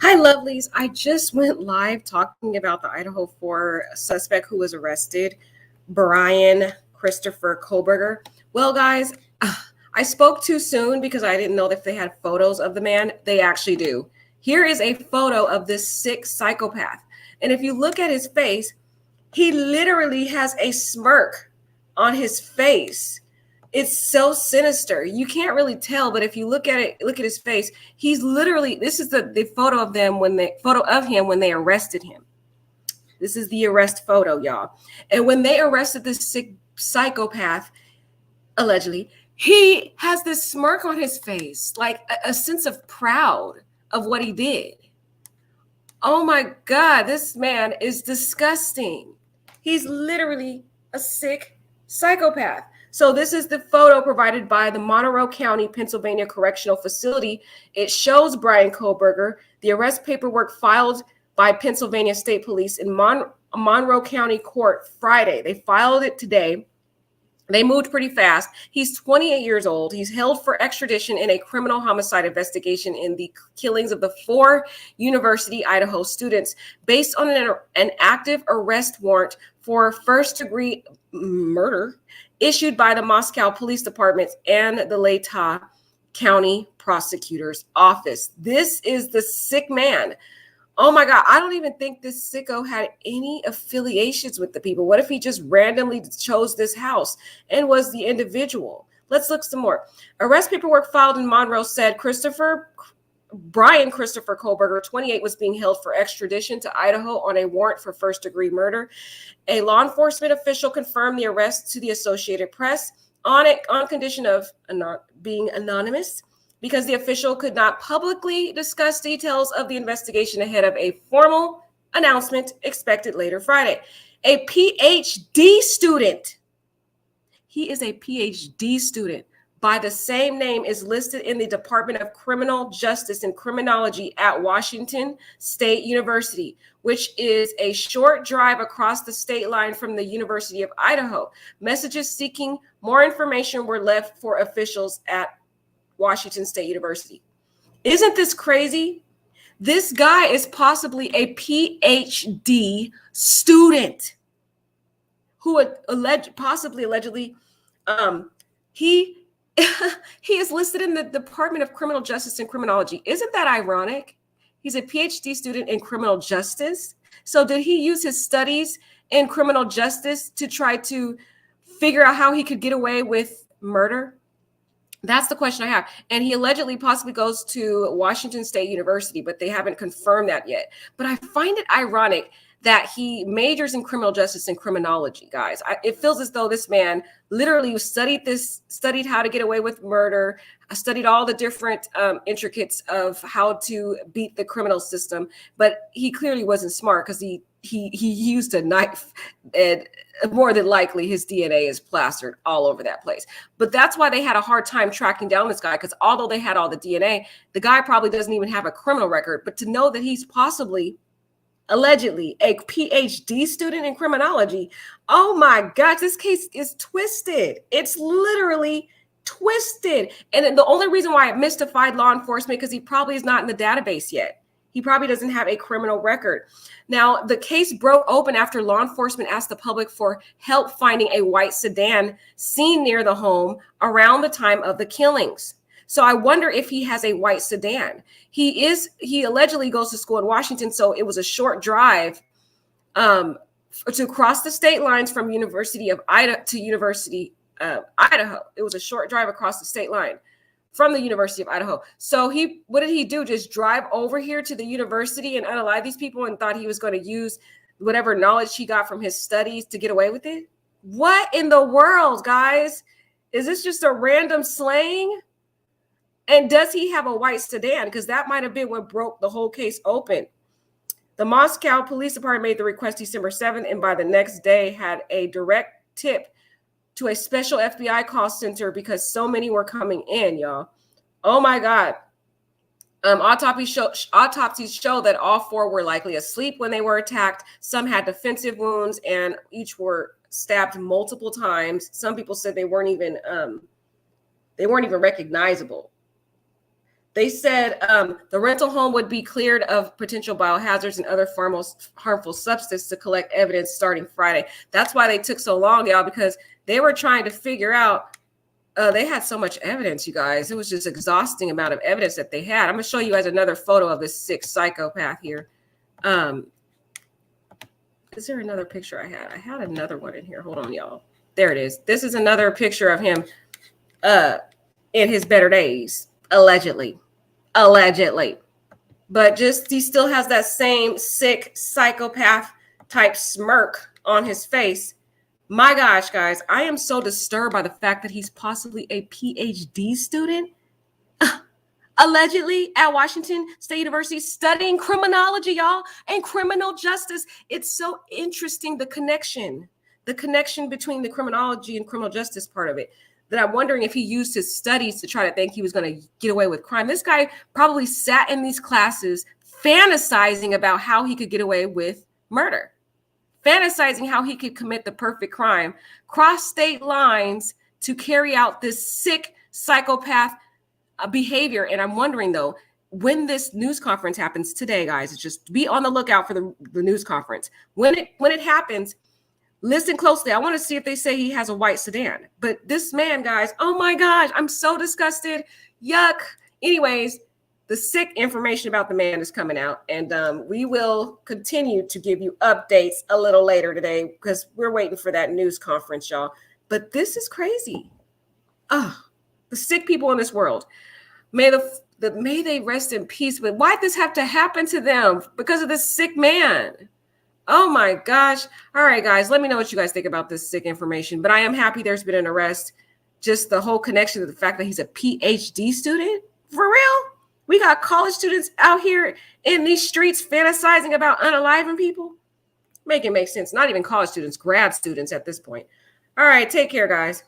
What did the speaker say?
Hi, lovelies. I just went live talking about the Idaho 4 suspect who was arrested, Brian Christopher Kohlberger. Well, guys, I spoke too soon because I didn't know if they had photos of the man. They actually do. Here is a photo of this sick psychopath. And if you look at his face, he literally has a smirk on his face. It's so sinister. You can't really tell, but if you look at it, look at his face. He's literally, this is the photo of him when they arrested him. This is the arrest photo, y'all. And when they arrested this sick psychopath, allegedly, he has this smirk on his face, like a sense of proud of what he did. Oh my God, this man is disgusting. He's literally a sick psychopath. So this is the photo provided by the Monroe County, Pennsylvania Correctional Facility. It shows Brian Kohlberger. The arrest paperwork filed by Pennsylvania State Police in Monroe County Court Friday. They filed it today. They moved pretty fast. He's 28 years old. He's held for extradition in a criminal homicide investigation in the killings of the 4 University Idaho students based on an active arrest warrant for first-degree murder issued by the Moscow Police Department and the LLINGS County Prosecutor's Office. This is the sick man. Oh my God, I don't even think this sicko had any affiliations with the people. What if he just randomly chose this house and was the individual? Let's look some more. Arrest paperwork filed in Monroe said Brian Christopher Kohlberger, 28, was being held for extradition to Idaho on a warrant for first-degree murder. A law enforcement official confirmed the arrest to the Associated Press on condition of being anonymous, because the official could not publicly discuss details of the investigation ahead of a formal announcement expected later Friday. A PhD student. He is a PhD student by the same name is listed in the Department of Criminal Justice and Criminology at Washington State University, which is a short drive across the state line from the University of Idaho. Messages seeking more information were left for officials at Washington State University. Isn't this crazy? This guy is possibly a PhD student who allegedly, he is listed in the Department of Criminal Justice and Criminology. Isn't that ironic? He's a PhD student in criminal justice. So did he use his studies in criminal justice to try to figure out how he could get away with murder? That's the question I have. And he allegedly possibly goes to Washington State University, but they haven't confirmed that yet. But I find it ironic that he majors in criminal justice and criminology, guys. It feels as though this man literally studied how to get away with murder, studied all the different intricates of how to beat the criminal system. But he clearly wasn't smart because he used a knife, and more than likely his DNA is plastered all over that place. But that's why they had a hard time tracking down this guy, because although they had all the DNA, the guy probably doesn't even have a criminal record. But to know that he's allegedly a PhD student in criminology, oh my gosh, this case is twisted. It's literally twisted. And the only reason why it mystified law enforcement, because he probably is not in the database yet. He probably doesn't have a criminal record. Now, the case broke open after law enforcement asked the public for help finding a white sedan seen near the home around the time of the killings. So I wonder if he has a white sedan. He allegedly goes to school in Washington, so it was a short drive to cross the state lines from University of Idaho to University of Idaho. It was a short drive across the state line from the University of Idaho. So what did he do? Just drive over here to the university and unalive these people and thought he was going to use whatever knowledge he got from his studies to get away with it? What in the world, guys? Is this just a random slaying? And does he have a white sedan? Because that might have been what broke the whole case open. The Moscow Police Department made the request December 7th, and by the next day had a direct tip to a special FBI call center because so many were coming in, y'all. Oh my God. Autopsies show that all 4 were likely asleep when they were attacked. Some had defensive wounds, and each were stabbed multiple times. Some people said they weren't even recognizable. They said the rental home would be cleared of potential biohazards and other harmful substances to collect evidence starting Friday. That's why they took so long, y'all, because they were trying to figure out. They had so much evidence, you guys. It was just exhausting amount of evidence that they had. I'm going to show you guys another photo of this sick psychopath here. Is there another picture I had? I had another one in here. Hold on, y'all. There it is. This is another picture of him in his better days, allegedly. But just he still has that same sick psychopath type smirk on his face. My gosh, guys, I am so disturbed by the fact that he's possibly a PhD student, allegedly at Washington State University, studying criminology, y'all, and criminal justice. It's so interesting, the connection between the criminology and criminal justice part of it, that I'm wondering if he used his studies to try to think he was going to get away with crime. This guy probably sat in these classes fantasizing about how he could get away with murder, fantasizing how he could commit the perfect crime, cross state lines to carry out this sick psychopath behavior. And I'm wondering, though, when this news conference happens today, guys, it's just be on the lookout for the news conference. When it happens, listen closely. I want to see if they say he has a white sedan. But this man, guys, oh my gosh, I'm so disgusted. Yuck. Anyways, the sick information about the man is coming out, and we will continue to give you updates a little later today because we're waiting for that news conference, y'all. But this is crazy. Oh, the sick people in this world. May they rest in peace. But why'd this have to happen to them? Because of this sick man. Oh my gosh. All right, guys, let me know what you guys think about this sick information. But I am happy there's been an arrest. Just the whole connection to the fact that he's a PhD student. For real? We got college students out here in these streets fantasizing about unaliving people. Make it make sense. Not even college students, grad students at this point. All right, take care, guys.